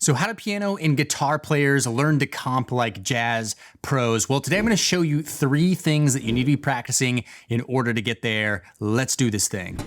So how do piano and guitar players learn to comp like jazz pros? Well, today I'm going to show you 3 things that you need to be practicing in order to get there. Let's do this thing.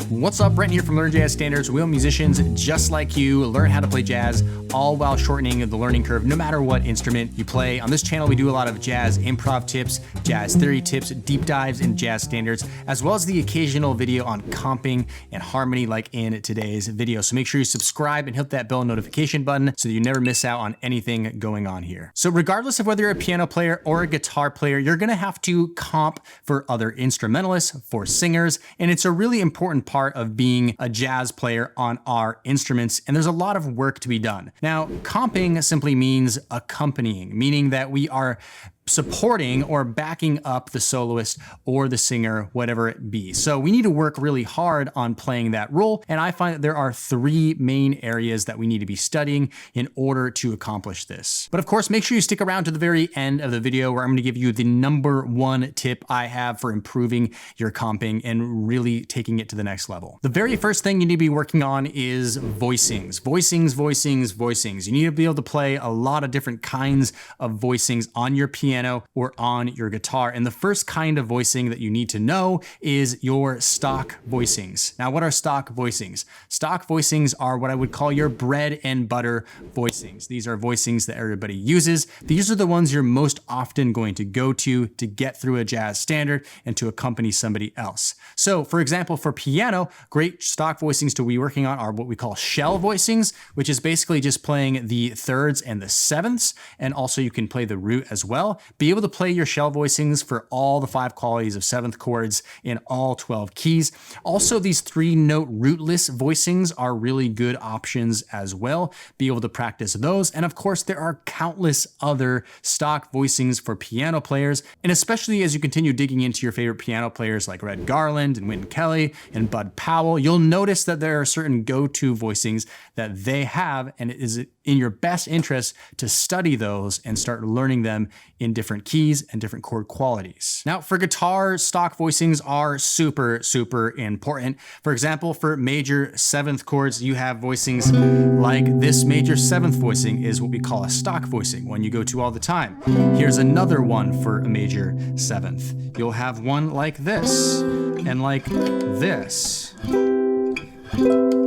What's up, Brent here from Learn Jazz Standards. We help musicians just like you learn how to play jazz, all while shortening the learning curve no matter what instrument you play. On this channel, we do a lot of jazz improv tips, jazz theory tips, deep dives in jazz standards, as well as the occasional video on comping and harmony like in today's video. So make sure you subscribe and hit that bell notification button so that you never miss out on anything going on here. So regardless of whether you're a piano player or a guitar player, you're gonna have to comp for other instrumentalists, for singers, and it's a really important part of being a jazz player on our instruments, and there's a lot of work to be done. Now, comping simply means accompanying, meaning that we are supporting or backing up the soloist or the singer, whatever it be. So we need to work really hard on playing that role. And I find that there are 3 main areas that we need to be studying in order to accomplish this. But of course, make sure you stick around to the very end of the video where I'm going to give you the #1 tip I have for improving your comping and really taking it to the next level. The very first thing you need to be working on is voicings. Voicings. You need to be able to play a lot of different kinds of voicings on your piano or on your guitar. And the first kind of voicing that you need to know is your stock voicings. Now, what are stock voicings? Stock voicings are what I would call your bread and butter voicings. These are voicings that everybody uses. These are the ones you're most often going to go to get through a jazz standard and to accompany somebody else. So for example, for piano, great stock voicings to be working on are what we call shell voicings, which is basically just playing the thirds and the sevenths. And also you can play the root as well. Be able to play your shell voicings for all the 5 qualities of 7th chords in all 12 keys. Also, these 3-note rootless voicings are really good options as well. Be able to practice those. And of course, there are countless other stock voicings for piano players. And especially as you continue digging into your favorite piano players like Red Garland and Wynton Kelly and Bud Powell, you'll notice that there are certain go-to voicings that they have, and it is in your best interest to study those and start learning them in different keys and different chord qualities. Now, for guitar, stock voicings are super important. For example, for major 7th chords, you have voicings like this major 7th voicing is what we call a stock voicing, one you go to all the time. Here's another one for a major 7th. You'll have one like this and like this.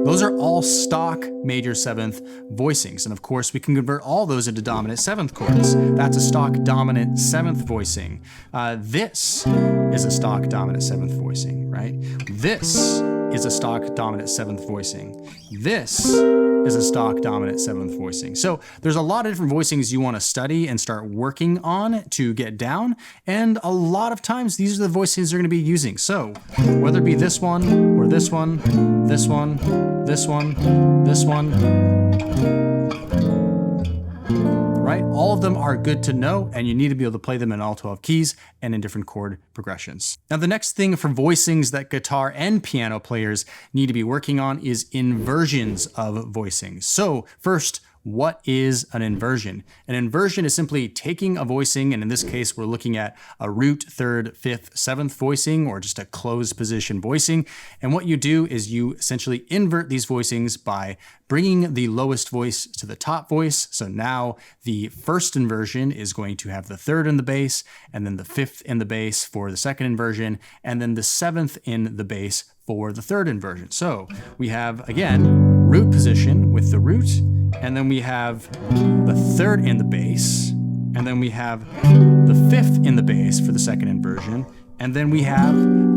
Those are all stock major 7th voicings. And of course, we can convert all those into dominant 7th chords. That's a stock dominant 7th voicing. This is a stock dominant 7th voicing, right? This is a stock dominant 7th voicing. This is a stock dominant 7th voicing. So there's a lot of different voicings you want to study and start working on to get down. And a lot of times these are the voicings you're going to be using. So whether it be this one or this one, this one, this one, this one, right? All of them are good to know, and you need to be able to play them in all 12 keys and in different chord progressions. Now, the next thing for voicings that guitar and piano players need to be working on is inversions of voicings. So first, what is an inversion? An inversion is simply taking a voicing, and in this case, we're looking at a root, 3rd, 5th, 7th voicing, or just a closed position voicing. And what you do is you essentially invert these voicings by bringing the lowest voice to the top voice. So now the first inversion is going to have the 3rd in the bass, and then the 5th in the bass for the 2nd inversion, and then the 7th in the bass for the 3rd inversion. So we have, again, root position with the root, and then we have the 3rd in the bass, and then we have the 5th in the bass for the 2nd inversion, and then we have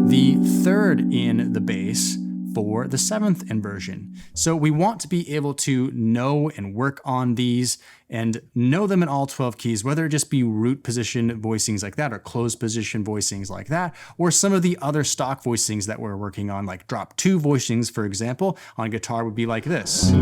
the 3rd in the bass for the 7th inversion. So we want to be able to know and work on these and know them in all 12 keys, whether it just be root position voicings like that or closed position voicings like that, or some of the other stock voicings that we're working on, like drop 2 voicings, for example, on guitar would be like this.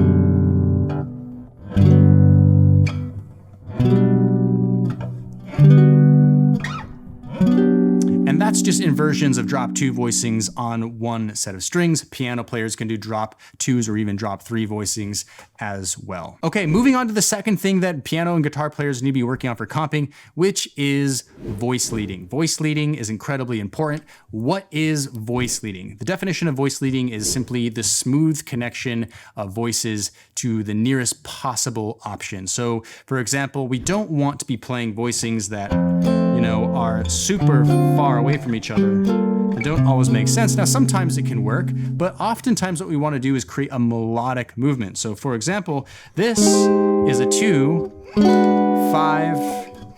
And that's just just inversions of drop 2 voicings on one set of strings. Piano players can do drop 2s or even drop 3 voicings as well. Okay, moving on to the second thing that piano and guitar players need to be working on for comping, which is voice leading. Voice leading is incredibly important. What is voice leading? The definition of voice leading is simply the smooth connection of voices to the nearest possible option. So, for example, we don't want to be playing voicings that, you know, are super far away from each other and don't always make sense. Now, sometimes it can work, but oftentimes what we want to do is create a melodic movement. So, for example, this is a 2, 5,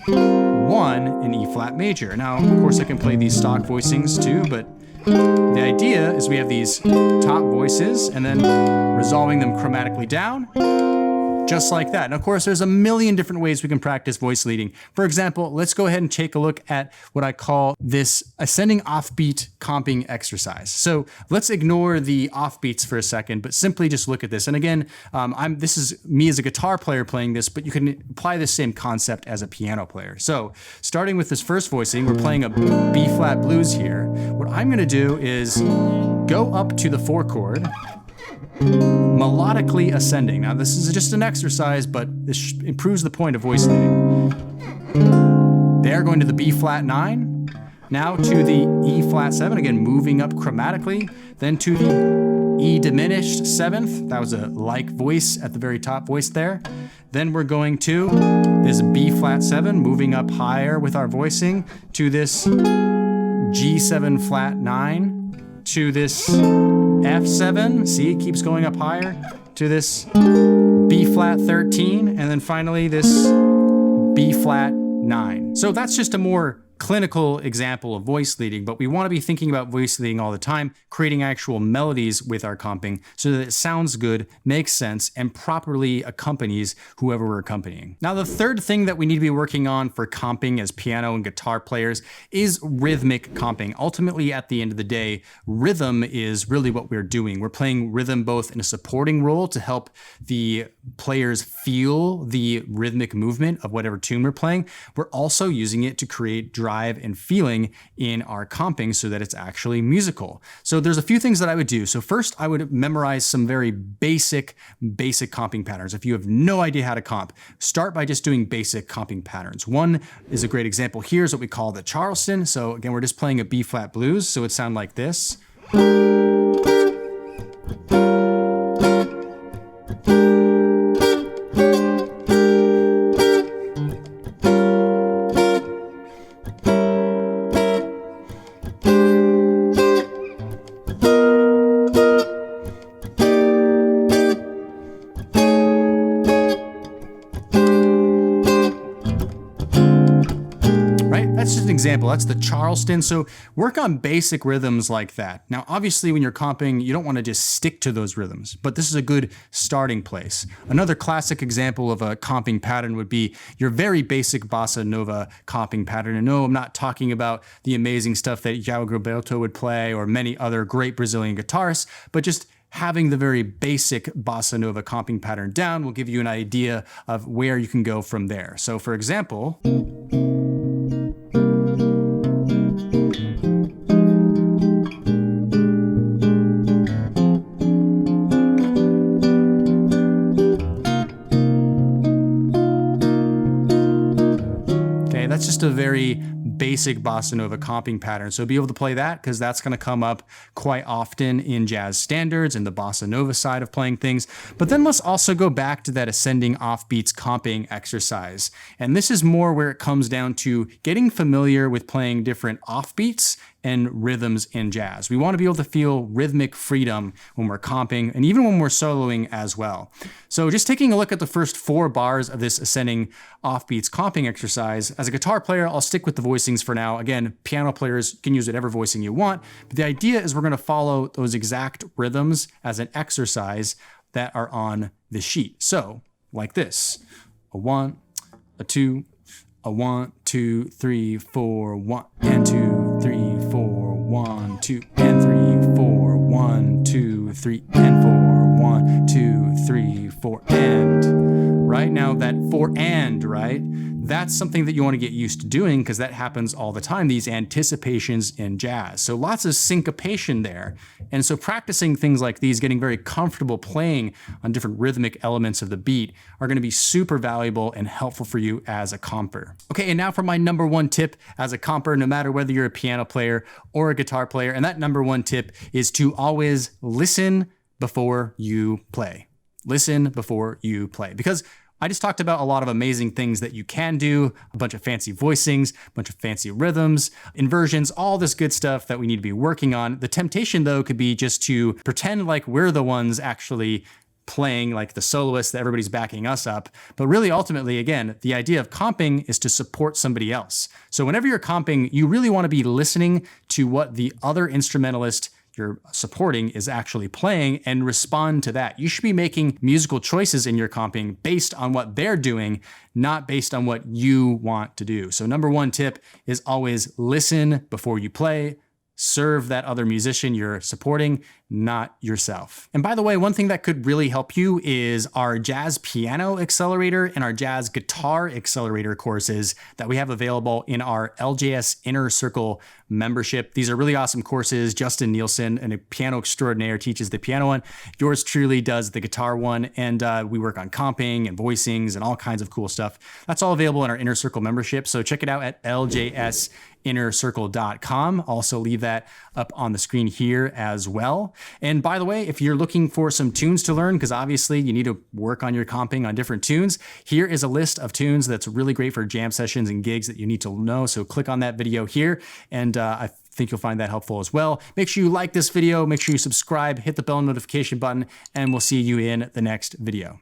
1 in E flat major. Now, of course, I can play these stock voicings too, but the idea is we have these top voices and then resolving them chromatically down, just like that. And of course, there's a million different ways we can practice voice leading. For example, let's go ahead and take a look at what I call this ascending offbeat comping exercise. So let's ignore the offbeats for a second, but simply just look at this. And again, this is me as a guitar player playing this, but you can apply the same concept as a piano player. So starting with this first voicing, we're playing a B flat blues here. What I'm gonna do is go up to the 4 chord, melodically ascending. Now this is just an exercise, but this improves the point of voice leading. There, going to the B flat 9, now to the E flat 7, again moving up chromatically, then to the E diminished 7th, that was a like voice at the very top voice there. Then we're going to this B flat 7, moving up higher with our voicing, to this G7 flat 9, to this F7, see, it keeps going up higher, to this B flat 13, and then finally this B flat 9. So that's just a more clinical example of voice leading, but we want to be thinking about voice leading all the time, creating actual melodies with our comping so that it sounds good, makes sense, and properly accompanies whoever we're accompanying. Now, the third thing that we need to be working on for comping as piano and guitar players is rhythmic comping. Ultimately, at the end of the day, rhythm is really what we're doing. We're playing rhythm both in a supporting role to help the players feel the rhythmic movement of whatever tune we're playing. We're also using it to create drive and feeling in our comping so that it's actually musical. So there's a few things that I would do. So first, I would memorize some very basic comping patterns. If you have no idea how to comp, start by just doing basic comping patterns. One is a great example here is what we call the Charleston. So again, we're just playing a B flat blues. So it sounds like this. That's just an example. That's the Charleston. So work on basic rhythms like that. Now, obviously, when you're comping, you don't want to just stick to those rhythms, but this is a good starting place. Another classic example of a comping pattern would be your very basic bossa nova comping pattern. And no, I'm not talking about the amazing stuff that João Gilberto would play or many other great Brazilian guitarists, but just having the very basic bossa nova comping pattern down will give you an idea of where you can go from there. So for example, that's just a very basic bossa nova comping pattern. So be able to play that because that's going to come up quite often in jazz standards and the bossa nova side of playing things. But then let's also go back to that ascending offbeats comping exercise. And this is more where it comes down to getting familiar with playing different offbeats and rhythms in jazz. We want to be able to feel rhythmic freedom when we're comping and even when we're soloing as well. So just taking a look at the first 4 bars of this ascending offbeats comping exercise, as a guitar player, I'll stick with the voicings for now. Again, piano players can use whatever voicing you want, but the idea is we're going to follow those exact rhythms as an exercise that are on the sheet. So like this, a 1, a 2, a 1, 2, 3, 4, 1, and 2, 3, 4, 1, 2, and 3, 4, 1, 2, 3, and 4, 1, 2, 3, 4, and right now that before and, right? That's something that you want to get used to doing because that happens all the time, these anticipations in jazz. So lots of syncopation there. And so practicing things like these, getting very comfortable playing on different rhythmic elements of the beat are going to be super valuable and helpful for you as a comper. Okay, and now for my number one tip as a comper, no matter whether you're a piano player or a guitar player. And that number one tip is to always listen before you play. Listen before you play. Because I just talked about a lot of amazing things that you can do, a bunch of fancy voicings, a bunch of fancy rhythms, inversions, all this good stuff that we need to be working on. The temptation, though, could be just to pretend like we're the ones actually playing, like the soloists, that everybody's backing us up. But really, ultimately, again, the idea of comping is to support somebody else. So whenever you're comping, you really want to be listening to what the other instrumentalist you're supporting is actually playing and respond to that. You should be making musical choices in your comping based on what they're doing, not based on what you want to do. So number one tip is always listen before you play. Serve that other musician you're supporting, not yourself. And by the way, one thing that could really help you is our jazz piano accelerator and our jazz guitar accelerator courses that we have available in our LJS Inner Circle membership. These are really awesome courses. Justin Nielsen, a piano extraordinaire, teaches the piano one. Yours truly does the guitar one. And we work on comping and voicings and all kinds of cool stuff. That's all available in our Inner Circle membership. So check it out at ljsinnercircle.com. Also leave that up on the screen here as well. And by the way, if you're looking for some tunes to learn, because obviously you need to work on your comping on different tunes, here is a list of tunes that's really great for jam sessions and gigs that you need to know. So click on that video here, and I think you'll find that helpful as well. Make sure you like this video, make sure you subscribe, hit the bell notification button, and we'll see you in the next video.